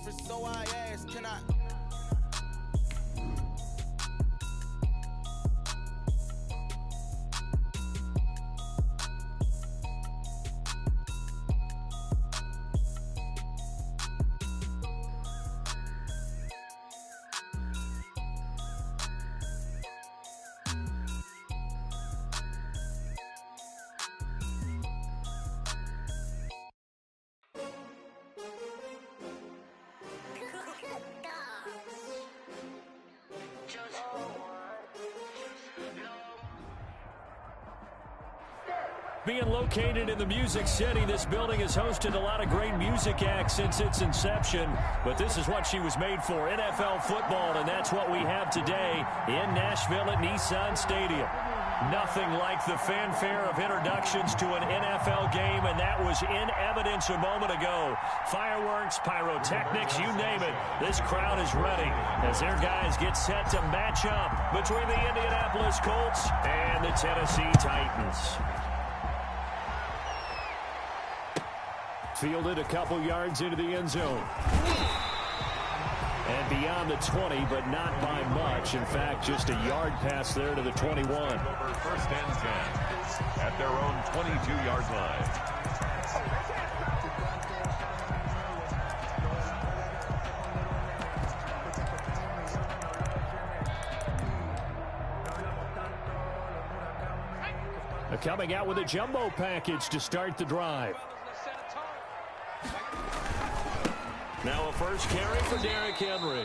different, so I ask, can I? Being located in the Music City, this building has hosted a lot of great music acts since its inception. But this is what she was made for, NFL football, and that's what we have today in Nashville at Nissan Stadium. Nothing like the fanfare of introductions to an NFL game, and that was in evidence a moment ago. Fireworks, pyrotechnics, you name it. This crowd is ready as their guys get set to match up between the Indianapolis Colts and the Tennessee Titans. Fielded a couple yards into the end zone. And beyond the 20, but not by much. In fact, just a yard pass there to the 21. First and 10 at their own 22-yard line. Coming out with a jumbo package to start the drive. Now a first carry for Derrick Henry.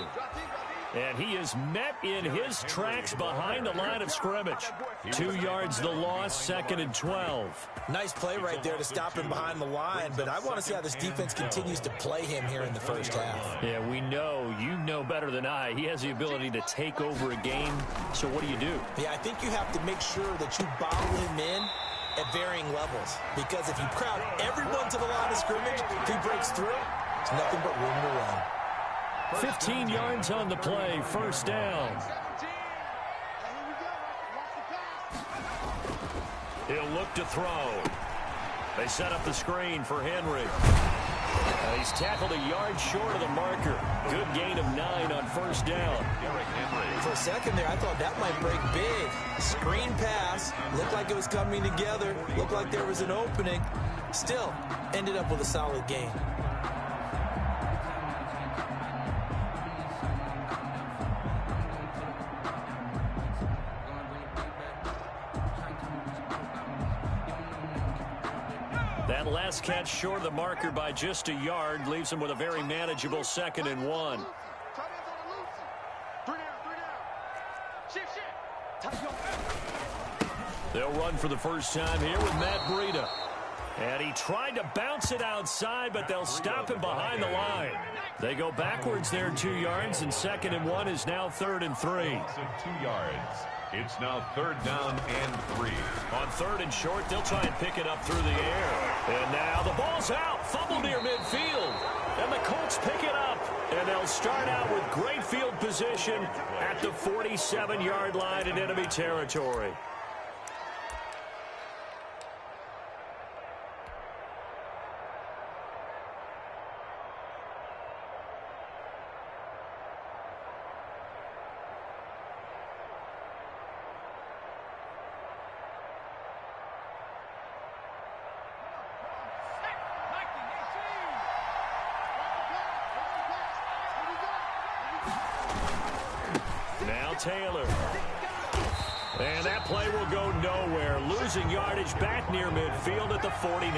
And he is met in his tracks behind the line of scrimmage. 2 yards the loss, second and 12. Nice play right there to stop him behind the line, but I want to see how this defense continues to play him here in the first half. Yeah, we know, you know better than I, he has the ability to take over a game. So what do you do? Yeah, I think you have to make sure that you bottle him in at varying levels. Because if you crowd everyone to the line of scrimmage, if he breaks through, it's nothing but room to run. 15 yards on the play, first down. He'll look to throw. They set up the screen for Henry. He's tackled a yard short of the marker. Good gain of 9 on first down. For a second there, I thought that might break big. Screen pass. Looked like it was coming together. Looked like there was an opening. Still, ended up with a solid gain. That last catch short of the marker by just a yard leaves him with a very manageable second and 1. They'll run for the first time here with Matt Breida. And he tried to bounce it outside, but they'll stop him behind the line. They go backwards there 2 yards, and second and 1 is now third and 3. 2 yards. It's now third down and 3. On third and short, they'll try and pick it up through the air. And now the ball's out. Fumble near midfield. And the Colts pick it up. And they'll start out with great field position at the 47-yard line in enemy territory. Taylor. And that play will go nowhere. Losing yardage back near midfield at the 49.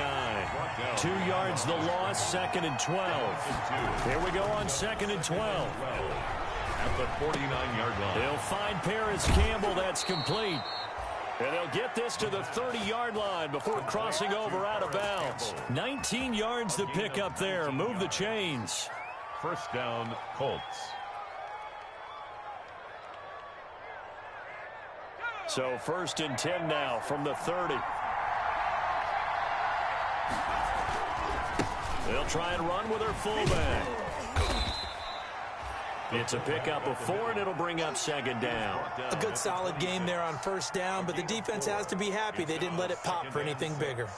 2 yards the loss, second and 12. Here we go on second and 12. At the 49-yard line. They'll find Paris Campbell. That's complete. And they'll get this to the 30-yard line before crossing over out of bounds. 19 yards to pick up there. Move the chains. First down, Colts. So first and 10 now from the 30. They'll try and run with their fullback. It's a pickup of 4, and it'll bring up second down. A good solid game there on first down, but the defense has to be happy they didn't let it pop for anything bigger.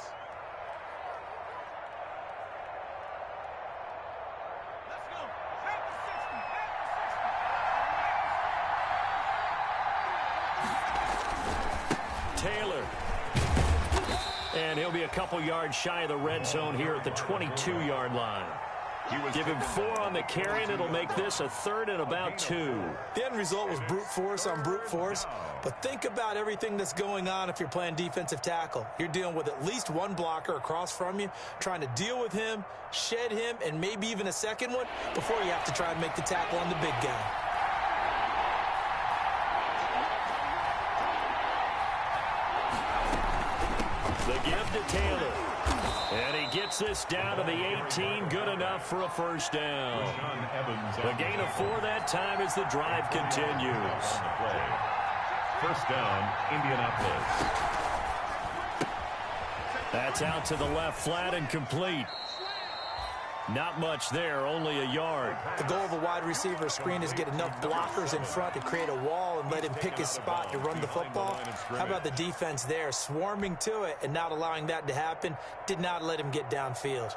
And he'll be a couple yards shy of the red zone here at the 22-yard line. Give him 4 on the carry, and it'll make this a 3rd and about 2. The end result was brute force on brute force. But think about everything that's going on if you're playing defensive tackle. You're dealing with at least one blocker across from you, trying to deal with him, shed him, and maybe even a second one before you have to try and make the tackle on the big guy. The give to Taylor. And he gets this down to the 18, good enough for a first down. The gain of 4 that time as the drive continues. First down, Indianapolis. That's out to the left, flat and complete. Not much there, only a yard. The goal of a wide receiver screen is get enough blockers in front to create a wall and let him pick his spot to run the football. How about the defense there, swarming to it and not allowing that to happen? Did not let him get downfield.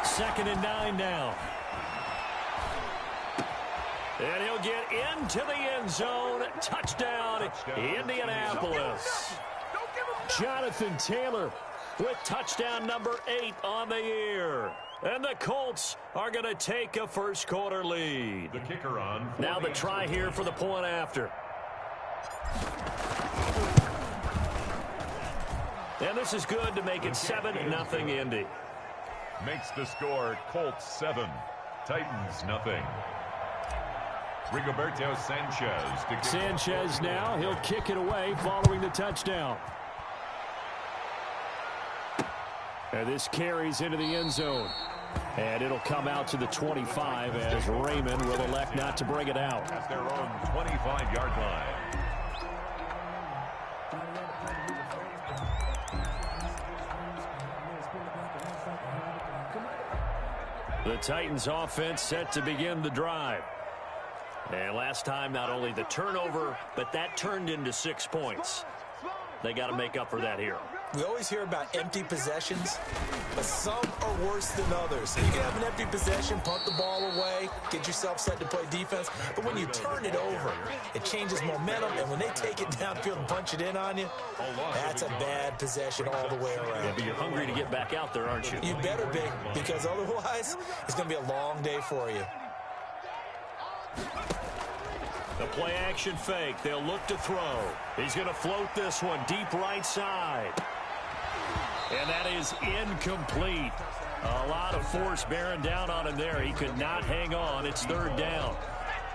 Second and 9 now. And he'll get into the end zone. Touchdown, Indianapolis. Jonathan Taylor with touchdown number 8 on the year. And the Colts are going to take a first-quarter lead. The kicker on. Now the try here for the point after. And this is good to make it 7-0 Indy. Makes the score Colts 7, Titans nothing. Rigoberto Sanchez to kick. Sanchez now, he'll kick it away following the touchdown. And this carries into the end zone. And it'll come out to the 25 as Raymond will elect not to bring it out. At their own 25-yard line. The Titans offense set to begin the drive. And last time, not only the turnover, but that turned into 6 points. They got to make up for that here. We always hear about empty possessions, but some are worse than others. You can have an empty possession, punt the ball away, get yourself set to play defense, but when you turn it over, it changes momentum, and when they take it downfield and punch it in on you, that's a bad possession all the way around. Yeah, but you're hungry to get back out there, aren't you? You better be, because otherwise, it's going to be a long day for you. The play action fake. They'll look to throw. He's going to float this one deep right side. And that is incomplete. A lot of force bearing down on him there. He could not hang on. It's 3rd down.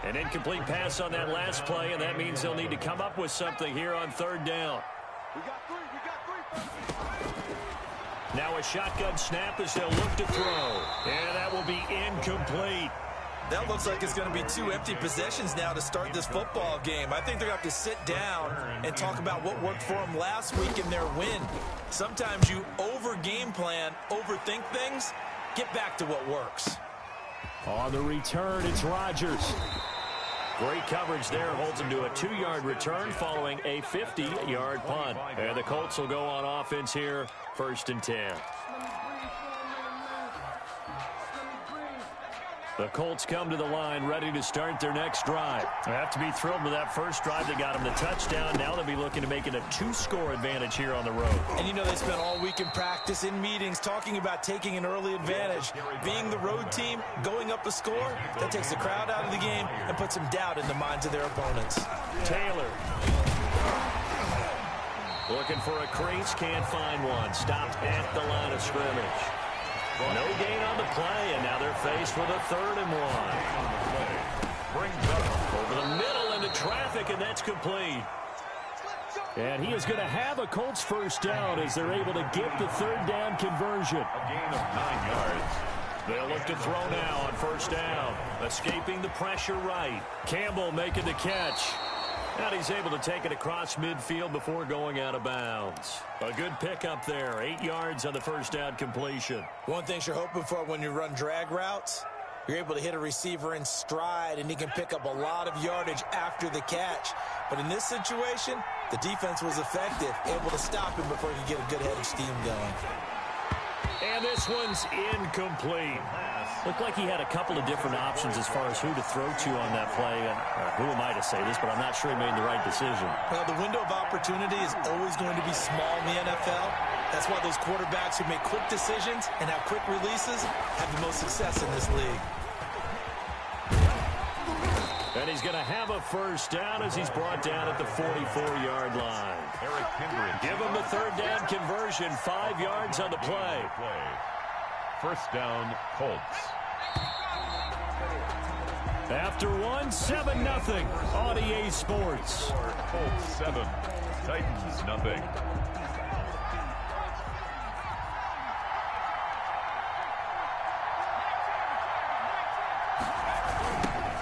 An incomplete pass on that last play, and that means they'll need to come up with something here on 3rd down. Now a shotgun snap as they'll look to throw. And that will be incomplete. That looks like it's going to be 2 empty possessions now to start this football game. I think they're going to have to sit down and talk about what worked for them last week in their win. Sometimes you over-game plan, overthink things. Get back to what works. On the return, it's Rodgers. Great coverage there. Holds him to a 2-yard return following a 50-yard punt. And the Colts will go on offense here, 1st and 10. The Colts come to the line ready to start their next drive. They have to be thrilled with that first drive that got them the touchdown. Now they'll be looking to make it a 2-score advantage here on the road. And you know they spent all week in practice, in meetings, talking about taking an early advantage. Being the road team, going up a score, that takes the crowd out of the game and puts some doubt in the minds of their opponents. Taylor. Looking for a crease, can't find one. Stopped at the line of scrimmage. No gain on the play, and now they're faced with a 3rd and 1. Brings up over the middle into traffic, and that's complete. And he is going to have a Colts first down as they're able to get the 3rd down conversion. a gain of 9 yards. They'll look to throw now on 1st down. Escaping the pressure right. Campbell making the catch. And he's able to take it across midfield before going out of bounds. A good pickup there. 8 yards on the 1st down completion. One thing you're hoping for when you run drag routes, You're able to hit a receiver in stride, and he can pick up a lot of yardage after the catch. But in this situation, the defense was effective, able to stop him before he could get a good head of steam going. And this one's incomplete. Looked like he had a couple of different options as far as who to throw to on that play. And who am I to say this, but I'm not sure he made the right decision. Well, the window of opportunity is always going to be small in the NFL. That's why those quarterbacks who make quick decisions and have quick releases have the most success in this league. And he's going to have a first down as he's brought down at the 44-yard line. Give him the third down conversion, 5 yards on the play. First down, Colts. After 7-0 on EA Sports. Colts 7, Titans nothing.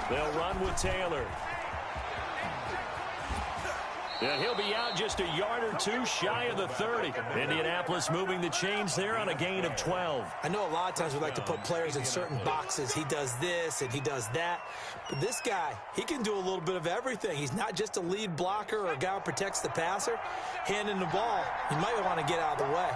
They'll run with Taylor. And he'll be out just a yard or two shy of the 30. Indianapolis moving the chains there on a gain of 12. I know a lot of times we like to put players in certain boxes. He does this and he does that. But this guy, he can do a little bit of everything. He's not just a lead blocker or a guy who protects the passer. Handing the ball, you might want to get out of the way.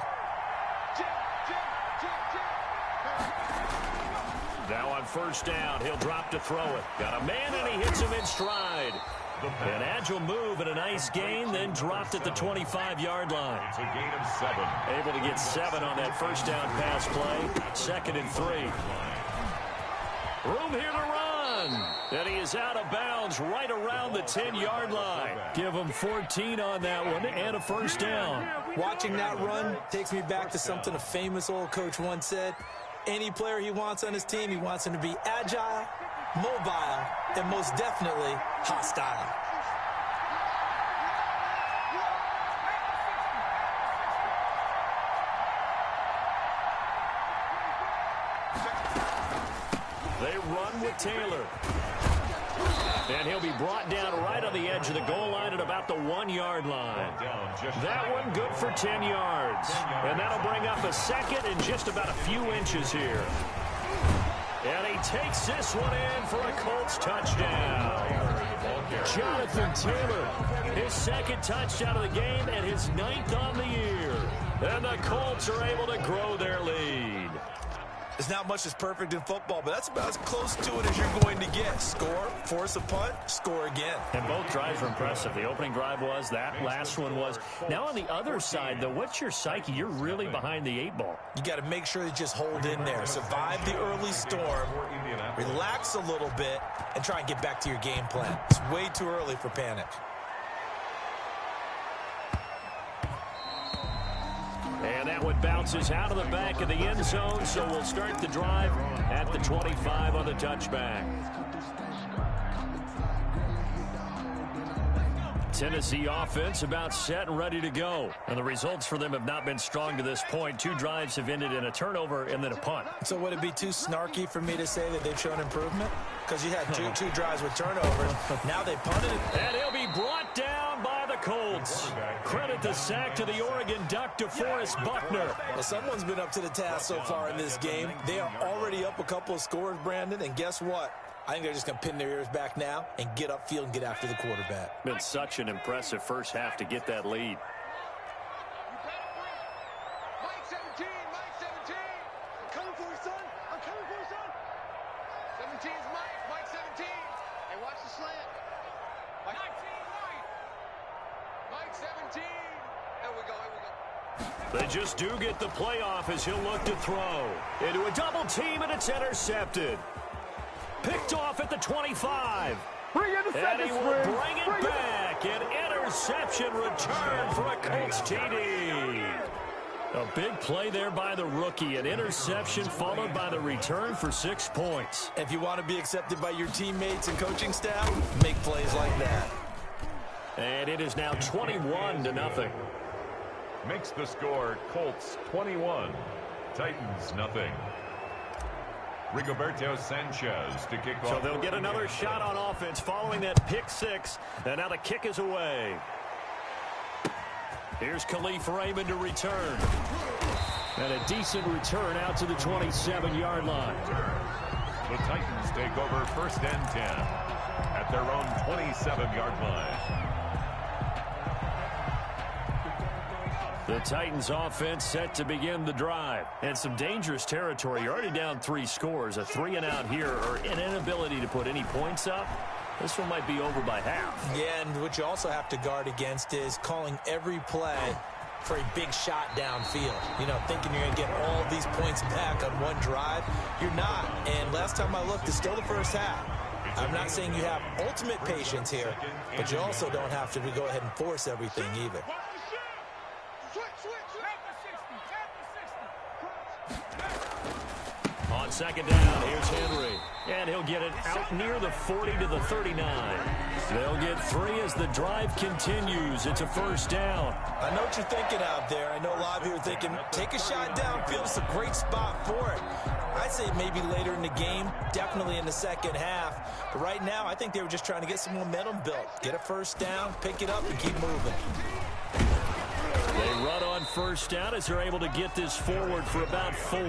Now on first down, he'll drop to throw it. Got a man, and he hits him in stride. An agile move and a nice gain, then dropped at the 25-yard line. It's a gain of 7. Able to get 7 on that first down pass play. 2nd and 3. Room here to run. And he is out of bounds right around the 10-yard line. Give him 14 on that one and a first down. Watching that run takes me back to something a famous old coach once said. Any player he wants on his team, he wants him to be agile, mobile, and most definitely hostile. They run with Taylor. And he'll be brought down right on the edge of the goal line at about the 1-yard line. That one good for 10 yards. And that'll bring up a second and just about a few inches here. And he takes this one in for a Colts touchdown. Jonathan Taylor, his 2nd touchdown of the game and his 9th on the year. And the Colts are able to grow their lead. There's not much that's perfect in football, but that's about as close to it as you're going to get. Score, force a punt, score again. And both drives were impressive. The opening drive was, that last one was. Now on the other side, though, what's your psyche? You're really behind the 8 ball. You got to make sure you just hold in there. Survive the early storm, relax a little bit, and try and get back to your game plan. It's way too early for panic. And that one bounces out of the back of the end zone, so we'll start the drive at the 25 on the touchback. Tennessee offense about set and ready to go. And the results for them have not been strong to this point. 2 drives have ended in a turnover and then a punt. So would it be too snarky for me to say that they've shown improvement? Because you had two drives with turnovers. Now they punted it. And he'll be brought down by the Colts. Credit the sack to the Oregon Duck, DeForest Buckner. Well, someone's been up to the task so far in this game. They are already up a couple of scores, Brandon, and guess what? I think they're just going to pin their ears back now and get upfield and get after the quarterback. Been such an impressive first half to get that lead. Mike 17, Mike 17. I'm coming for you, son. I'm coming for you, son. 17 is Mike, Mike 17. Hey, watch the slant. Mike 19, Mike. Mike 17. There we go, here we go. They just do get the playoff as he'll look to throw. Into a double team, and it's intercepted. Picked off at the 25. And he will bring it back. An interception return for a Colts TD. A big play there by the rookie. An interception followed by the return for 6 points. If you want to be accepted by your teammates and coaching staff, make plays like that. And it is now 21-0. Makes the score Colts 21, Titans nothing. Rigoberto Sanchez to kick off. So they'll get another shot on offense following that pick 6. And now the kick is away. Here's Khalif Raymond to return. And a decent return out to the 27-yard line. The Titans take over 1st and 10 at their own 27-yard line. The Titans offense set to begin the drive. And some dangerous territory. You're already down 3 scores. A 3-and-out here or an inability to put any points up. This one might be over by half. Yeah, and what you also have to guard against is calling every play for a big shot downfield. You know, thinking you're going to get all these points back on one drive. You're not. And last time I looked, it's still the first half. I'm not saying you have ultimate patience here, but you also don't have to go ahead and force everything either. On 2nd down, here's Henry. And he'll get it out near the 40 to the 39. They'll get 3 as the drive continues. It's a 1st down. I know what you're thinking out there. I know a lot of you are thinking, take a shot downfield. It's a great spot for it. I'd say maybe later in the game, definitely in the second half. But right now, I think they were just trying to get some momentum built. Get a 1st down, pick it up, and keep moving. They run on 1st down as they're able to get this forward for about 4.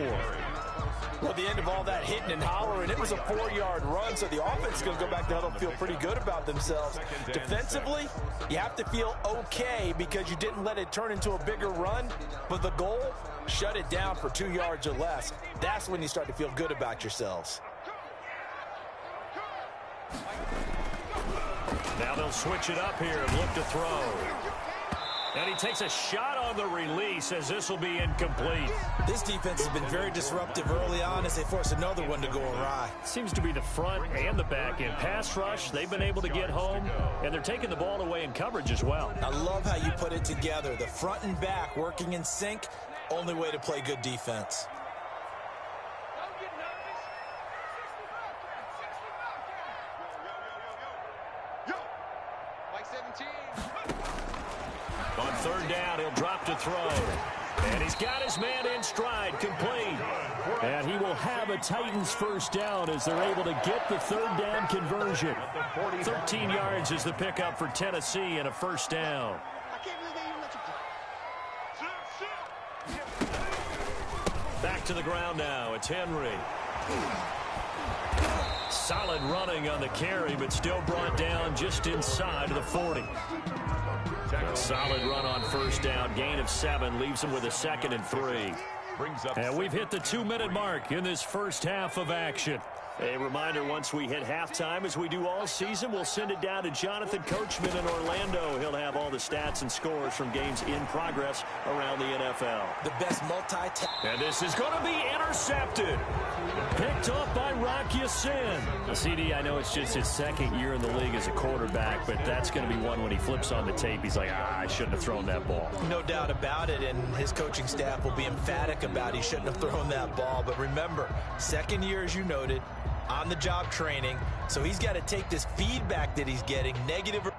Well, at the end of all that hitting and hollering, it was a 4-yard run, so the offense is going to go back to huddle and feel pretty good about themselves. Defensively, you have to feel okay because you didn't let it turn into a bigger run, but the goal, shut it down for 2 yards or less. That's when you start to feel good about yourselves. Now they'll switch it up here and look to throw. And he takes a shot on the release as this will be incomplete. This defense has been very disruptive early on as they force another one to go awry. Seems to be the front and the back end. Pass rush, they've been able to get home, and they're taking the ball away in coverage as well. I love how you put it together. The front and back working in sync, only way to play good defense. On 3rd down, he'll drop to throw. And he's got his man in stride, complete. And he will have a Titans 1st down as they're able to get the 3rd down conversion. 13 yards is the pickup for Tennessee and a 1st down. Back to the ground now. It's Henry. Solid running on the carry, but still brought down just inside of the 40. A solid run on 1st down. Gain of 7 leaves him with a 2nd and 3. And we've hit the 2-minute mark in this first half of action. A reminder, once we hit halftime, as we do all season, we'll send it down to Jonathan Coachman in Orlando. He'll have all the stats and scores from games in progress around the NFL. The best And this is going to be intercepted. Picked off by Rock Ya-Sin. CD, I know it's just his 2nd year in the league as a quarterback, but that's going to be one when he flips on the tape. He's like, I shouldn't have thrown that ball. No doubt about it, and his coaching staff will be emphatic about he shouldn't have thrown that ball. But remember, 2nd year, as you noted, on-the-job training, so he's got to take this feedback that he's getting, negative or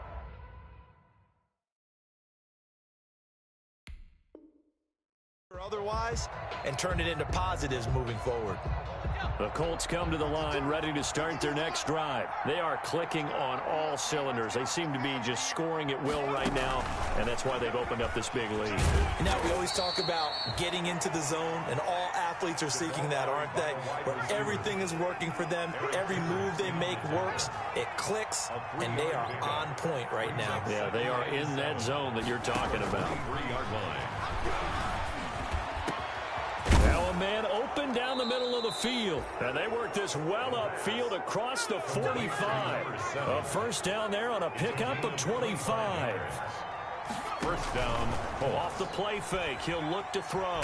otherwise, and turn it into positives moving forward. The Colts come to the line ready to start their next drive. They are clicking on all cylinders. They seem to be just scoring at will right now, and that's why they've opened up this big lead. Now, we always talk about getting into the zone, and all athletes are seeking that, aren't they? Where everything is working for them, every move they make works, it clicks, and they are on point right now. Yeah, they are in that zone that you're talking about. 3-yard line. Now a man open down the middle of the field. And they work this well upfield across the 45. A 1st down there on a pickup of 25. 1st down. Off the play fake, he'll look to throw.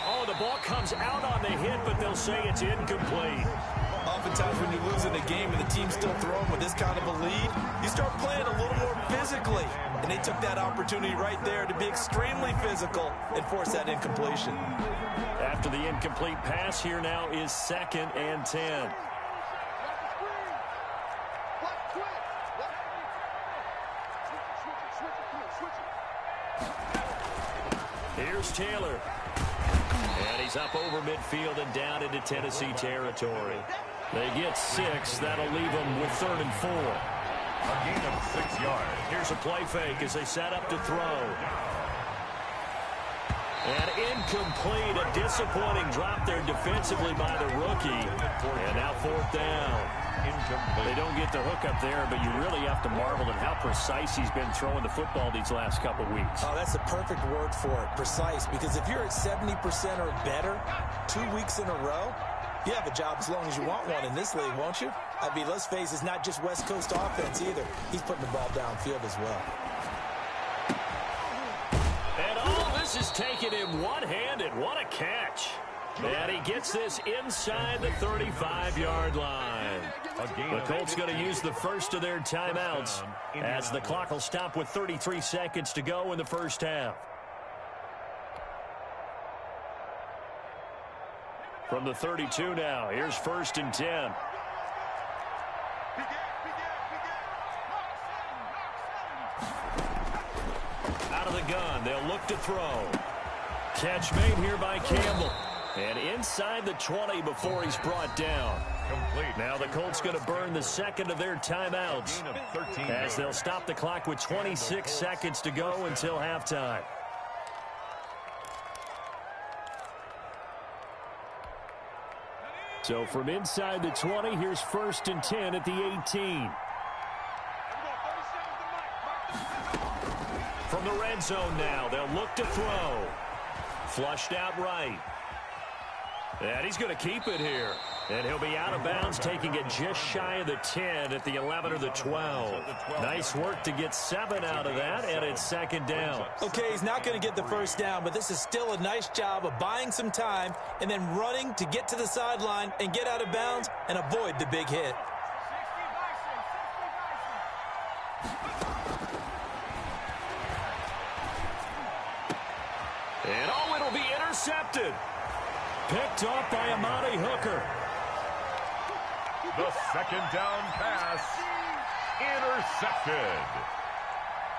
Oh, the ball comes out on the hit, but they'll say it's incomplete. Oftentimes when you're losing a game and the team's still throwing with this kind of a lead, you start playing a little more physically. And they took that opportunity right there to be extremely physical and force that incompletion. After the incomplete pass, here now is 2nd and 10. Here's Taylor. And he's up over midfield and down into Tennessee territory. They get 6. That'll leave them with 3rd and 4. A gain of 6 yards. Here's a play fake as they set up to throw. And incomplete. A disappointing drop there defensively by the rookie. And now fourth down. They don't get the hook up there, but you really have to marvel at how precise he's been throwing the football these last couple weeks. Oh, that's the perfect word for it, precise, because if you're at 70% or better 2 weeks in a row, you have a job as long as you want one in this league, won't you? I mean, let's face it, it's not just West Coast offense either. He's putting the ball downfield as well. And all this is taken in one-handed. What a catch. And he gets this inside the 35-yard line. The Colts going to use the first of their timeouts as the clock will stop with 33 seconds to go in the first half. From the 32 now, here's 1st and 10. Out of the gun, they'll look to throw. Catch made here by Campbell. And inside the 20 before he's brought down. Now the Colts going to burn the second of their timeouts as they'll stop the clock with 26 seconds to go until halftime. So from inside the 20, here's 1st and 10 at the 18. From the red zone now, they'll look to throw. Flushed out right. And he's going to keep it here. And he'll be out of bounds, taking it just shy of the 10 at the 11 or the 12. Nice work to get 7 out of that, and it's 2nd down. Okay, he's not going to get the first down, but this is still a nice job of buying some time and then running to get to the sideline and get out of bounds and avoid the big hit. And oh, it'll be intercepted. Picked off by Amani Hooker. The 2nd down pass intercepted.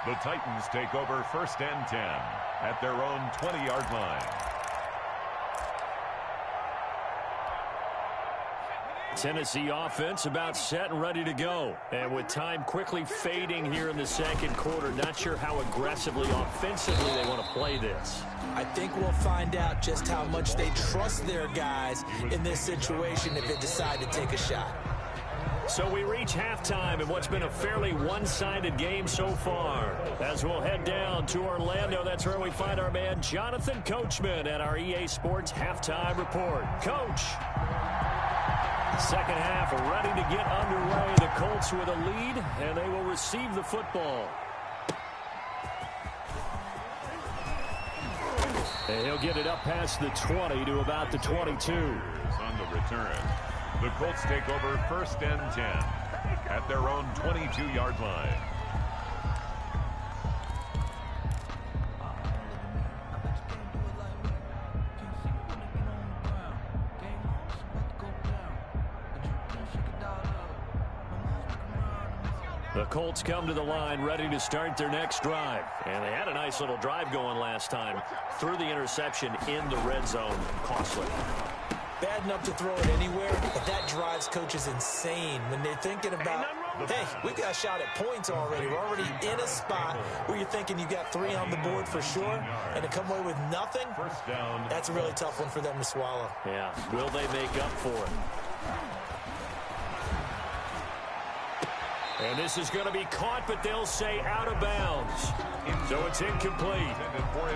The Titans take over 1st and 10 at their own 20-yard line. Tennessee offense about set and ready to go. And with time quickly fading here in the 2nd quarter, not sure how aggressively, offensively they want to play this. I think we'll find out just how much they trust their guys in this situation if they decide to take a shot. So we reach halftime in what's been a fairly one-sided game so far. As we'll head down to Orlando, that's where we find our man Jonathan Coachman at our EA Sports Halftime Report. Coach. Second half ready to get underway. The Colts with a lead, and they will receive the football. And he'll get it up past the 20 to about the 22. On the return, the Colts take over 1st and 10 at their own 22-yard line. The Colts come to the line ready to start their next drive. And they had a nice little drive going last time. Threw the interception in the red zone. Costly. Bad enough to throw it anywhere, but that drives coaches insane when they're thinking about, hey, we got a shot at points already. We're already in a spot where you're thinking you got 3 on the board for sure, and to come away with nothing, that's a really tough one for them to swallow. Yeah, will they make up for it? And this is going to be caught, but they'll say out of bounds. So it's incomplete.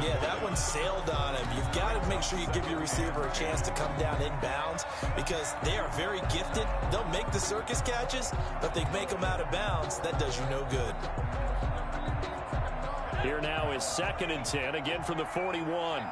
Yeah, that one sailed on him. You've got to make sure you give your receiver a chance to come down inbounds because they are very gifted. They'll make the circus catches, but they make them out of bounds. That does you no good. Here now is 2nd and 10, again from the 41.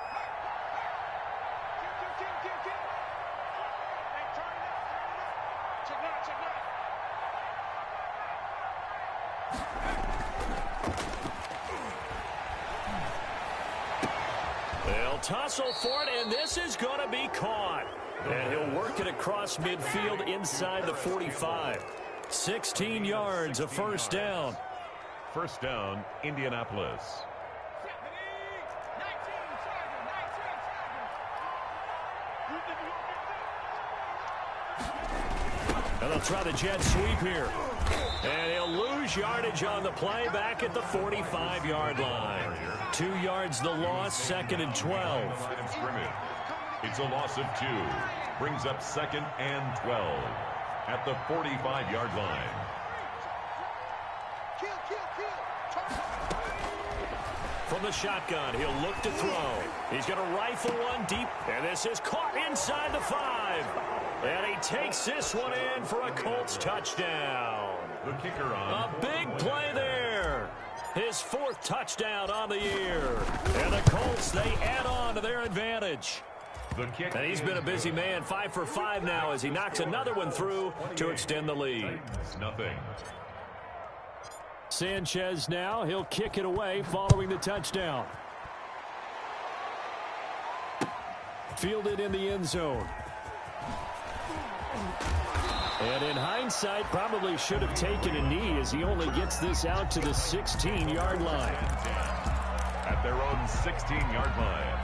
They'll tussle for it, and this is going to be caught. And he'll work it across midfield inside the 45. 16 yards, a 1st down. 1st down, Indianapolis. And they'll try the jet sweep here. And he'll lose yardage on the play back at the 45-yard line. 2 yards the loss, 2nd and 12. It's a loss of 2. Brings up 2nd and 12 at the 45-yard line. From the shotgun, he'll look to throw. He's going to rifle one deep, and this is caught inside the 5. And he takes this one in for a Colts touchdown. The kicker on. A big play there. His 4th touchdown on the year. And the Colts, they add on to their advantage. The kick. And he's been a busy man, 5 for 5 now as he knocks another one through to extend the lead. Nothing. Sanchez now, he'll kick it away following the touchdown. Fielded in the end zone. And in hindsight, probably should have taken a knee as he only gets this out to the 16-yard line. At their own 16-yard line.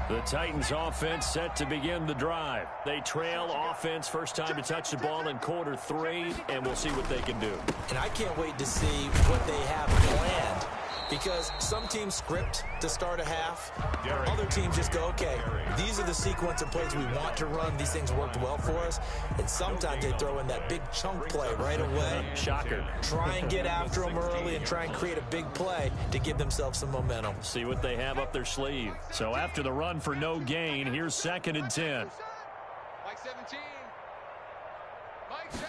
The Titans offense set to begin the drive. They trail offense, first time to touch the ball in quarter 3, and we'll see what they can do. And I can't wait to see what they have planned, because some teams script to start a half. Other teams just go, okay, these are the sequence of plays we want to run. These things worked well for us. And sometimes they throw in that big chunk play right away. Shocker. Try and get after them early and try and create a big play to give themselves some momentum. See what they have up their sleeve. So after the run for no gain, here's 2nd and 10. Mike 17. Mike 17.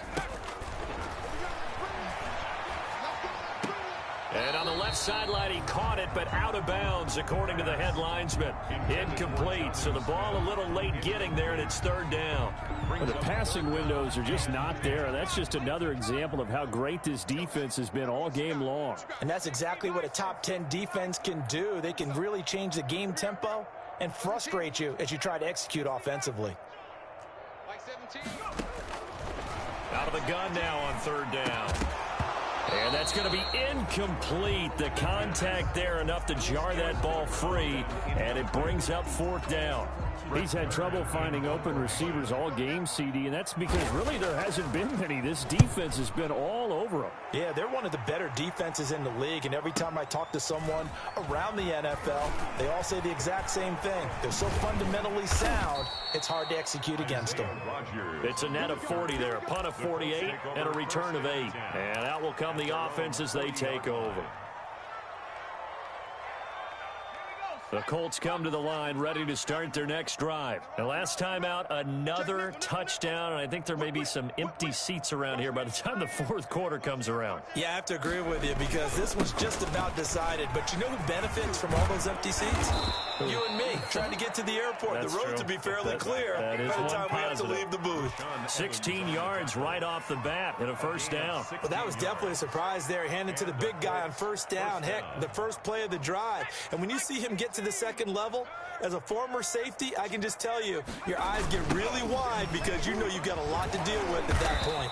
And on the left sideline, he caught it, but out of bounds, according to the head linesman. Incomplete, so the ball a little late getting there, and it's 3rd down. Well, the passing windows are just not there. That's just another example of how great this defense has been all game long. And that's exactly what a top 10 defense can do. They can really change the game tempo and frustrate you as you try to execute offensively. Mike 17. Out of the gun now on 3rd down. And that's going to be incomplete. The contact there enough to jar that ball free, and it brings up 4th down. He's had trouble finding open receivers all game, CD, and that's because really there hasn't been many. This defense has been all over him. Yeah, they're one of the better defenses in the league, and every time I talk to someone around the NFL, they all say the exact same thing. They're so fundamentally sound, it's hard to execute against them. It's a net of 40 there, a punt of 48, and a return of 8. And out will come the offense as they take over. The Colts come to the line ready to start their next drive. The last time out, another touchdown, and I think there may be some empty seats around here by the time the 4th quarter comes around. Yeah, I have to agree with you because this was just about decided. But you know who benefits from all those empty seats? You and me, trying to get to the airport. That's the road true. to be fairly clear that is by the time one we have to positive. leave the booth. 16 yards right off the bat and a 1st down. Well, that was definitely a surprise there, handed to the big guy on 1st down. Heck, the first play of the drive. And when you see him get to the 2nd level, as a former safety, I can just tell you, your eyes get really wide because you know you've got a lot to deal with at that point.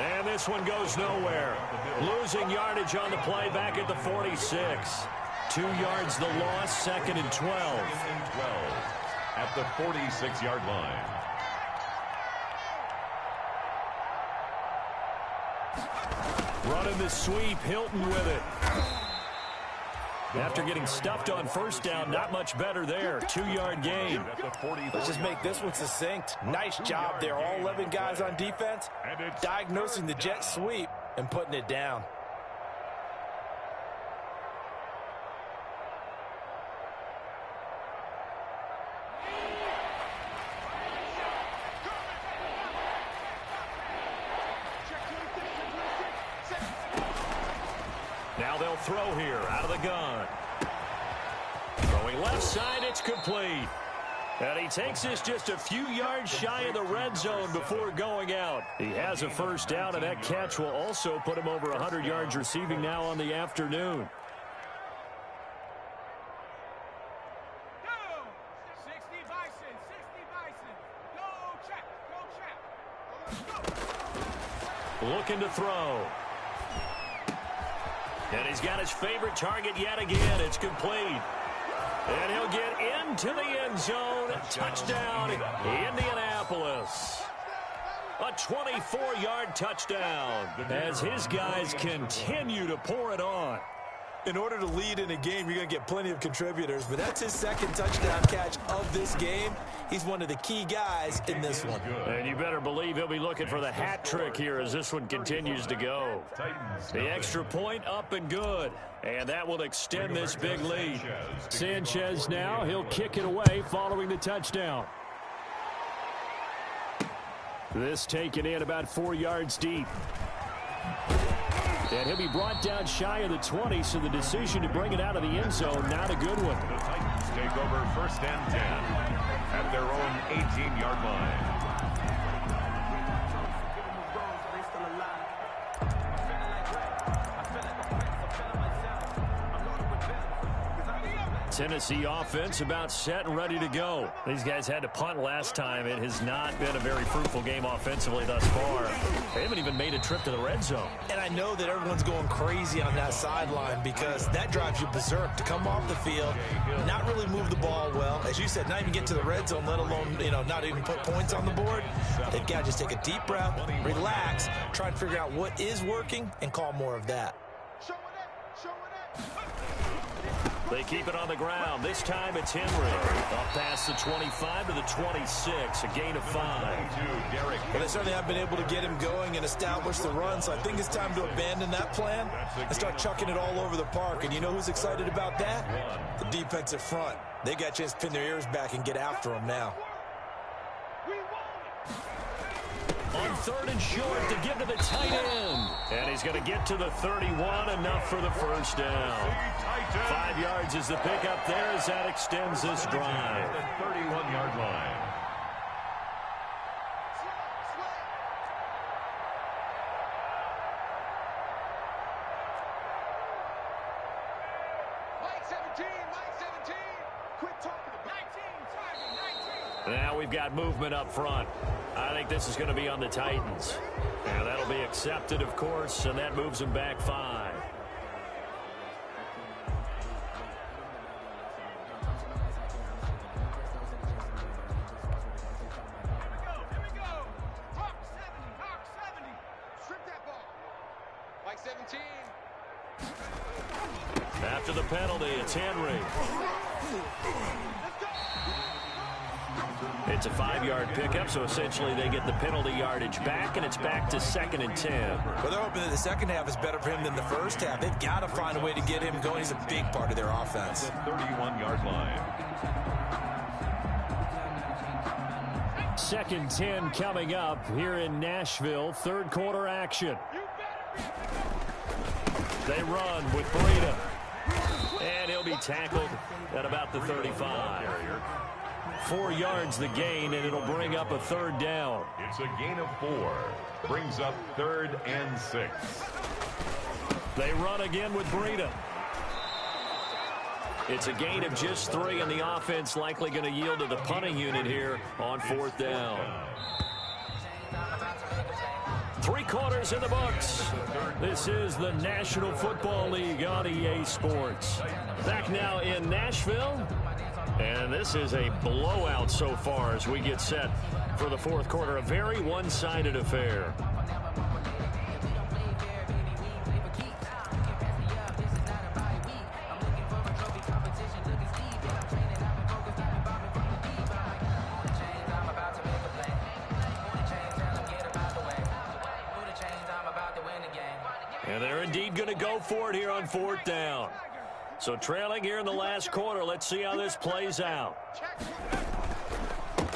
And this one goes nowhere. Losing yardage on the play back at the 46. 2 yards the loss, 2nd and 12. At the 46-yard line. Running the sweep, Hilton with it. After getting stuffed on 1st down, not much better there. 2-yard gain. Let's just make this one succinct. Nice job there. All 11 guys on defense diagnosing the jet sweep and putting it down. Now they'll throw here out of the gun. Throwing left side, it's complete. And he takes this just a few yards shy of the red zone before going out. He has a 1st down, and that catch will also put him over 100 yards receiving now on the afternoon. Looking to throw. And he's got his favorite target yet again. It's complete. And he'll get into the end zone. Touchdown, Indianapolis. A 24-yard touchdown as his guys continue to pour it on. In order to lead in a game, you're going to get plenty of contributors, but that's his second touchdown catch of this game. He's one of the key guys in this one. And you better believe he'll be looking for the hat trick here as this one continues to go. The extra point up and good, and that will extend this big lead. Sanchez now, he'll kick it away following the touchdown. This taken in about 4 yards deep. And he'll be brought down shy of the 20, so the decision to bring it out of the end zone, not a good one. The Titans take over 1st and 10 at their own 18-yard line. Tennessee offense about set and ready to go. These guys had to punt last time. It has not been a very fruitful game offensively thus far. They haven't even made a trip to the red zone. And I know that everyone's going crazy on that sideline because that drives you berserk to come off the field, not really move the ball well. As you said, not even get to the red zone, let alone, not even put points on the board. They've got to just take a deep breath, relax, try and figure out what is working and call more of that. They keep it on the ground. This time it's Henry. Up past the 25 to the 26, a gain of 5. But they certainly have been able to get him going and establish the run, so I think it's time to abandon that plan and start chucking it all over the park. And you know who's excited about that? The defensive front. They got a chance to pin their ears back and get after him now. On 3rd and short to give to the tight end. And he's going to get to the 31, enough for the first down. 5 yards is the pickup there as that extends this drive. 31-yard line. Mike 17, Mike 17. Quit talking about 19. Now we've got movement up front. I think this is going to be on the Titans. And that'll be accepted, of course, and that moves them back 5. Here we go. Hawk 70. Strip that ball. Mike 17. After the penalty, it's Henry. It's a 5-yard pickup, so essentially they get the penalty yardage back, and it's back to 2nd and 10. Well, they're hoping that the second half is better for him than the first half. They've got to find a way to get him going. He's a big part of their offense. The 31-yard line. 2nd and 10 coming up here in Nashville. 3rd quarter action. They run with Breida. And he'll be tackled at about the 35. 4 yards the gain, and it'll bring up a 3rd down. It's a gain of 4. Brings up 3rd and 6. They run again with Breida. It's a gain of just 3, and the offense likely going to yield to the punting unit here on 4th down. 3 quarters in the books. This is the National Football League on EA Sports. Back now in Nashville. And this is a blowout so far as we get set for the 4th quarter. A very one-sided affair. And they're indeed going to go for it here on 4th down. So trailing here in the last quarter. Let's see how this plays out.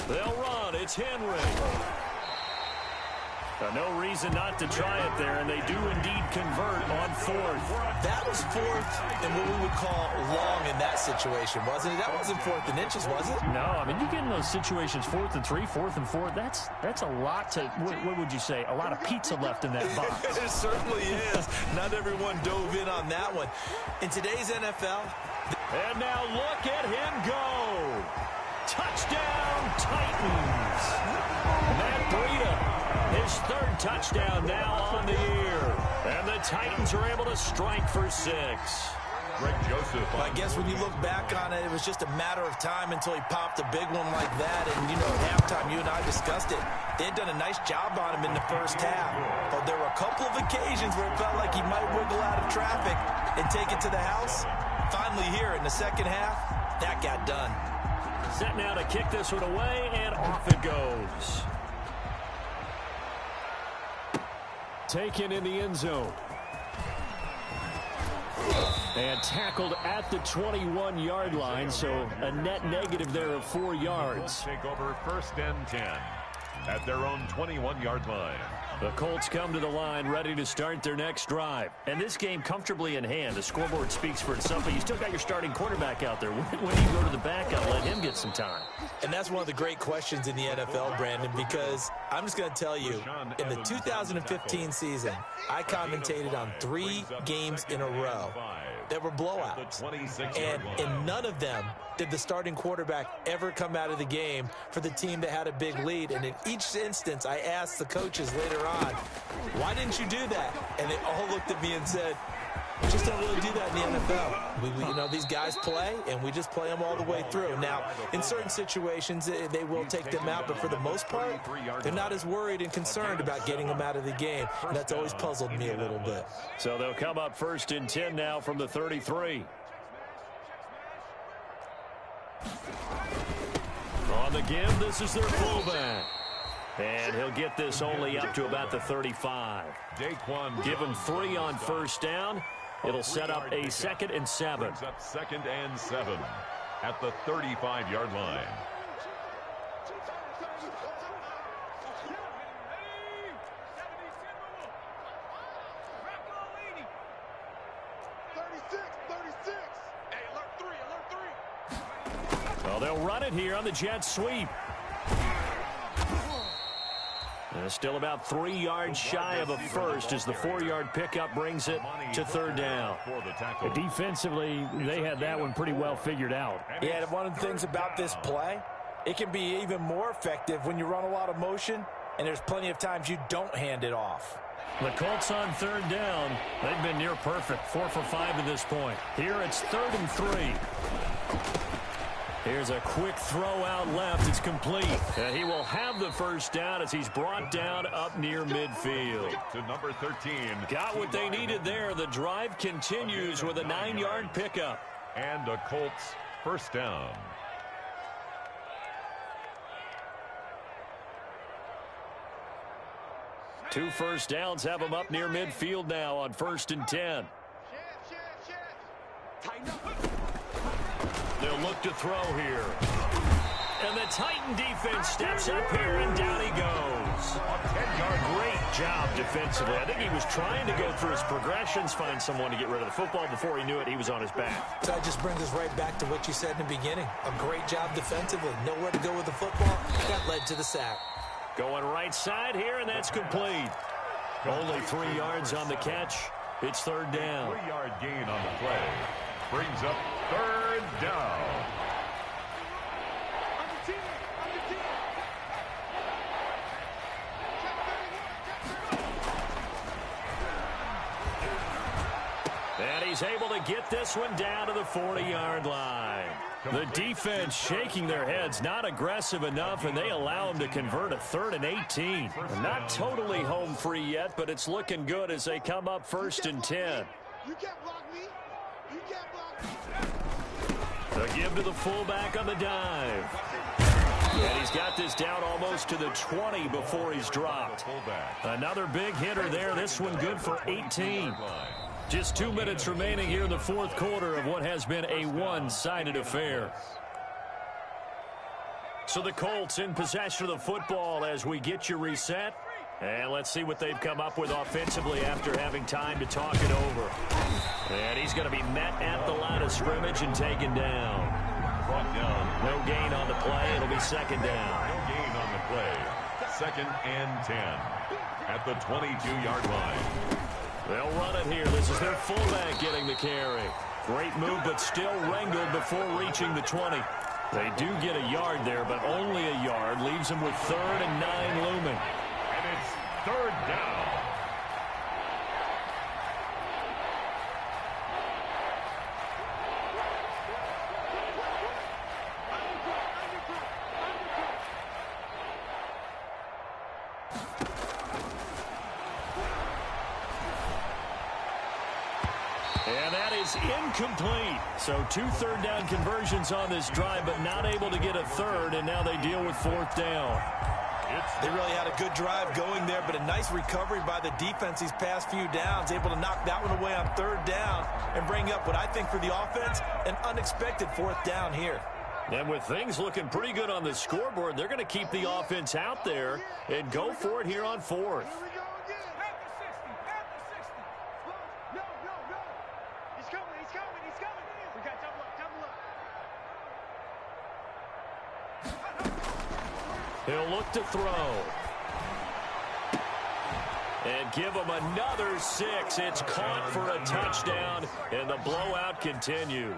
They'll run. It's Henry. No reason not to try it there, and they do indeed convert on 4th. That was 4th and what we would call long in that situation, wasn't it? That wasn't 4th and inches, was it? No, I mean, you get in those situations, 4th and 3, 4th and 4. That's a lot to, what would you say, a lot of pizza left in that box. It certainly is. Not everyone dove in on that one. In today's NFL. And now look at him go. Touchdown, Titans. Matt Breida. His 3rd touchdown now on the year. And the Titans are able to strike for 6. Greg Joseph. I guess when you look back on it, it was just a matter of time until he popped a big one like that. And, you know, at halftime, you and I discussed it. They had done a nice job on him in the first half. But there were a couple of occasions where it felt like he might wiggle out of traffic and take it to the house. Finally here in the second half, that got done. Set now to kick this one away, and off it goes. Taken in the end zone. And tackled at the 21-yard line, so a net negative there of 4 yards. Take over 1st and 10 at their own 21-yard line. The Colts come to the line ready to start their next drive. And this game comfortably in hand. The scoreboard speaks for itself, but you still got your starting quarterback out there. When do you go to the backup, let him get some time? And that's one of the great questions in the NFL, Brandon, because I'm just going to tell you, in the 2015 season, I commentated on 3 games in a row that were blowouts. And in none of them did the starting quarterback ever come out of the game for the team that had a big lead. And in each instance, I asked the coaches later on, why didn't you do that? And they all looked at me and said, we just don't really do that in the NFL. You know, these guys play, and we just play them all the way through. Now, in certain situations, they will take them out, but for the most part, they're not as worried and concerned about getting them out of the game. And that's always puzzled me a little bit. So they'll come up 1st and 10 now from the 33. On the give, this is their fullback. And he'll get this only up to about the 35. Give him 3 on 1st down. It'll set up a 2nd and 7. Up 2nd and 7 at the 35-yard line. Well, they'll run it here on the jet sweep. Still about 3 yards shy of a first as the 4-yard pickup brings it to 3rd down. Defensively, they had that one pretty well figured out. Yeah, and one of the things about this play, it can be even more effective when you run a lot of motion, and there's plenty of times you don't hand it off. The Colts on 3rd down. They've been near perfect, 4 for 5 at this point. Here it's 3rd and 3. Here's a quick throw out left. It's complete. And he will have the 1st down as he's brought down up near midfield. To number 13. Got what they needed there. The drive continues with a 9-yard pickup. And a Colts 1st down. Two 1st downs have them up near midfield now on 1st and 10. They'll look to throw here. And the Titan defense steps up here, and down he goes. A 10-yard, great job defensively. I think he was trying to go through his progressions, find someone to get rid of the football. Before he knew it, he was on his back. So that just brings us right back to what you said in the beginning. A great job defensively. Nowhere to go with the football. That led to the sack. Going right side here, and that's complete. Only 3 yards on the catch. It's 3rd down. 3-yard gain on the play. Brings up 3rd down. And he's able to get this one down to the 40-yard line. The defense shaking their heads, not aggressive enough, and they allow him to convert a 3rd and 18. Not totally home free yet, but it's looking good as they come up 1st and 10. You can't block me. You can't block me. The give to the fullback on the dive. And he's got this down almost to the 20 before he's dropped. Another big hitter there. This one good for 18. Just 2 minutes remaining here in the 4th quarter of what has been a one-sided affair. So the Colts in possession of the football as we get you reset. And let's see what they've come up with offensively after having time to talk it over. And he's going to be met at the line of scrimmage and taken down. Brought down. No gain on the play. It'll be 2nd down. No gain on the play. 2nd and 10 at the 22-yard line. They'll run it here. This is their fullback getting the carry. Great move, but still wrangled before reaching the 20. They do get a yard there, but only a yard. Leaves them with 3rd and 9 looming. And it's 3rd down. incomplete. So 2 third-down conversions on this drive, but not able to get a third, and now they deal with 4th down. They really had a good drive going there, but a nice recovery by the defense these past few downs, able to knock that one away on 3rd down and bring up what I think for the offense, an unexpected 4th down here. And with things looking pretty good on the scoreboard, they're going to keep the offense out there and go for it here on 4th. He'll look to throw. And give him another 6. It's caught for a touchdown, and the blowout continues.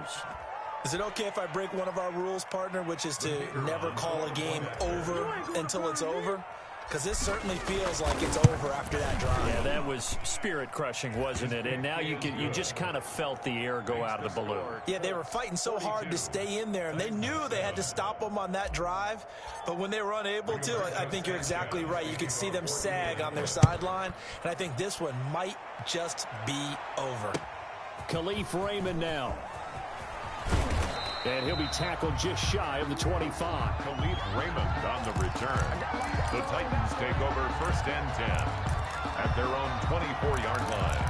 Is it okay if I break one of our rules, partner, which is to never call a game over until it's over? Because this certainly feels like it's over after that drive. Yeah, that was spirit-crushing, wasn't it? And now you just kind of felt the air go out of the balloon. Yeah, they were fighting so hard to stay in there, and they knew they had to stop them on that drive. But when they were unable to, I think you're exactly right. You could see them sag on their sideline, and I think this one might just be over. Khalif Raymond now. And he'll be tackled just shy of the 25. Khalif Raymond on the return. The Titans take over 1st and 10 at their own 24-yard line.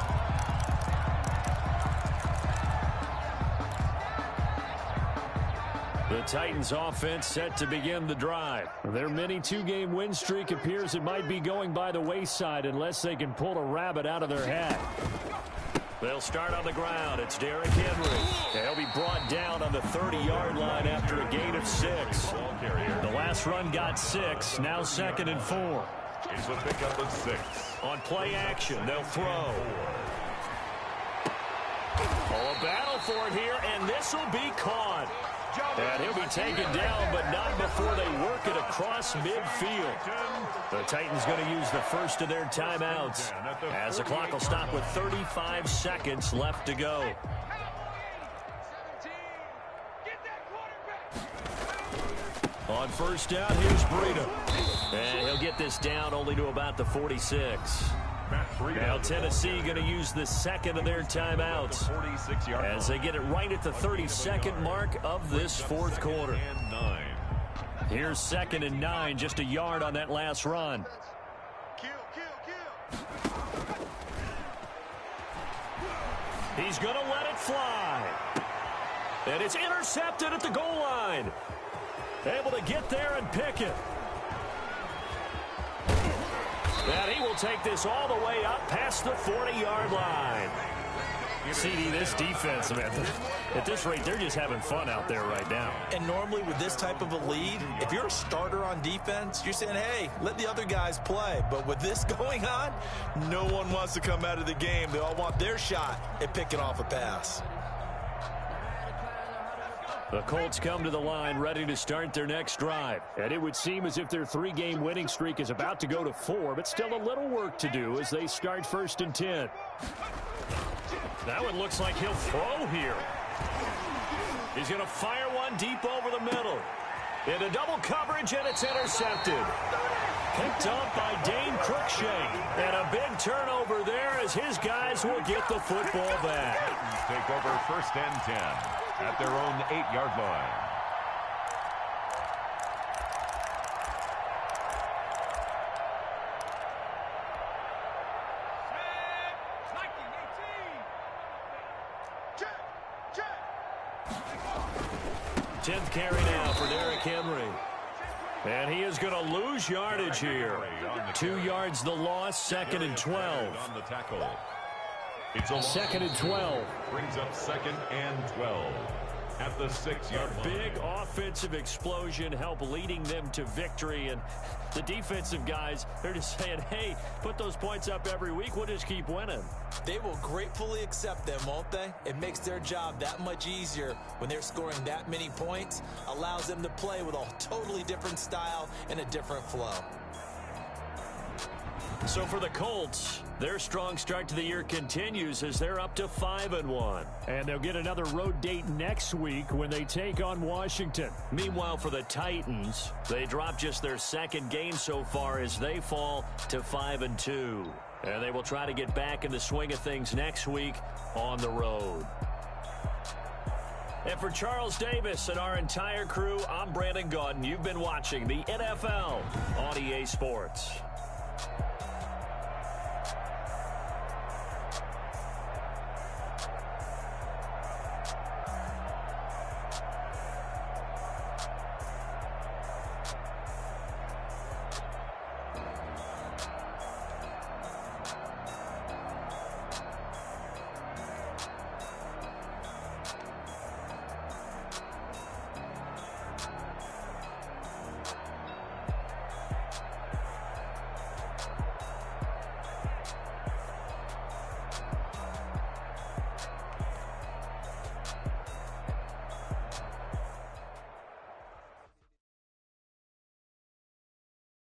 The Titans offense set to begin the drive. Their mini 2-game win streak appears it might be going by the wayside unless they can pull a rabbit out of their hat. They'll start on the ground. It's Derrick Henry. They'll be brought down on the 30-yard line after a gain of 6. The last run got 6. Now 2nd and 4. It's a pickup of 6. On play action, they'll throw. Oh, a battle for it here, and this will be caught. And he'll be taken down, but not before they work it across midfield. The Titans going to use the first of their timeouts as the clock will stop with 35 seconds left to go. On 1st down, here's Breida. And he'll get this down only to about the 46. Now Tennessee going to use the 2nd of their timeouts as they get it right at the 32nd mark of this 4th quarter. Here's 2nd and 9, just a yard on that last run. He's going to let it fly. And it's intercepted at the goal line. Able to get there and pick it. And he will take this all the way up past the 40-yard line. CD, this defense, man, at this rate, they're just having fun out there right now. And normally with this type of a lead, if you're a starter on defense, you're saying, hey, let the other guys play. But with this going on, no one wants to come out of the game. They all want their shot at picking off a pass. The Colts come to the line ready to start their next drive. And it would seem as if their 3-game winning streak is about to go to 4, but still a little work to do as they start 1st and 10. That one looks like he'll throw here. He's going to fire one deep over the middle. Into double coverage, and it's intercepted. Picked up by Dane Cruikshank. And a big turnover there as his guys will get the football back. Titans take over 1st and 10 at their own 8-yard line. Tenth carry now for Derrick Henry. And he is going to lose yardage here. 2 yards the loss, 2nd and 12. On the tackle. It's a 2nd and 12. Brings up 2nd and 12 at the 6-yard line. Big offensive explosion help leading them to victory. And the defensive guys, they're just saying, hey, put those points up every week. We'll just keep winning. They will gratefully accept them, won't they? It makes their job that much easier when they're scoring that many points. Allows them to play with a totally different style and a different flow. So for the Colts, their strong start to the year continues as they're up to 5-1. And they'll get another road date next week when they take on Washington. Meanwhile, for the Titans, they drop just their 2nd game so far as they fall to 5-2. And they will try to get back in the swing of things next week on the road. And for Charles Davis and our entire crew, I'm Brandon Gaudin. You've been watching the NFL on EA Sports.